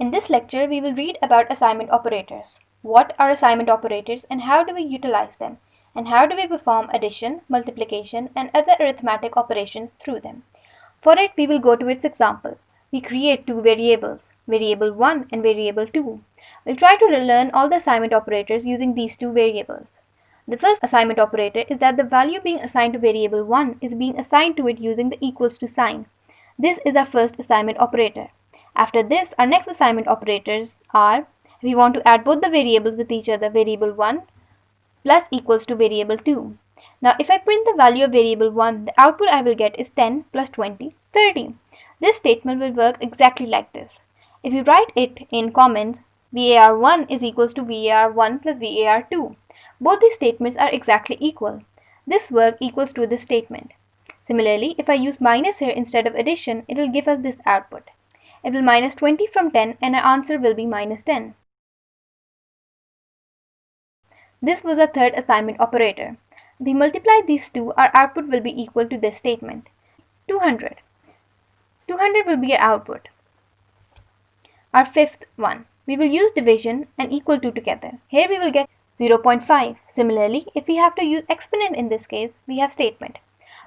In this lecture, we will read about assignment operators. What are assignment operators and how do we utilize them? And how do we perform addition, multiplication, and other arithmetic operations through them? For it, we will go to its example. We create two variables, variable 1 and variable 2. We'll try to learn all the assignment operators using these two variables. The first assignment operator is that the value being assigned to variable 1 is being assigned to it using the equals to sign. This is our first assignment operator. After this, our next assignment operators are, we want to add both the variables with each other, variable 1 plus equals to variable 2. Now if I print the value of variable 1, the output I will get is 10 plus 20, 30. This statement will work exactly like this. If you write it in comments, var1 is equals to var1 plus var2. Both these statements are exactly equal. This work equals to this statement. Similarly, if I use minus here instead of addition, it will give us this output. It will minus 20 from 10 and our answer will be minus 10. This was our third assignment operator. If we multiply these two, our output will be equal to this statement. 200. 200 will be our output. Our fifth one. We will use division and equal to together. Here we will get 0.5. Similarly, if we have to use exponent in this case, we have statement.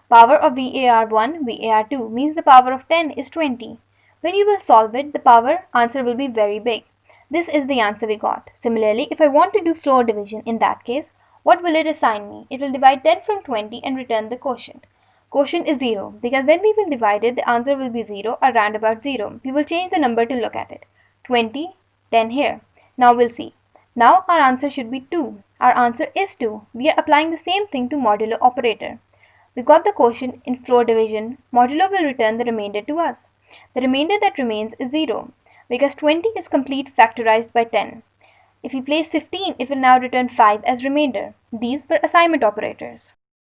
Power of var1, var2 means the power of 10 is 20. When you will solve it, the power answer will be very big. This is the answer we got. Similarly, if I want to do floor division in that case, what will it assign me? It will divide 10 from 20 and return the quotient. Quotient is 0 because when we will divide it, the answer will be 0 or round about 0. We will change the number to look at it. 20, 10 here. Now we'll see. Now our answer should be 2. Our answer is 2. We are applying the same thing to modulo operator. We got the quotient in floor division. Modulo will return the remainder to us. The remainder that remains is 0 because 20 is complete factorized by 10. If we place 15, it will now return 5 as remainder. These were assignment operators.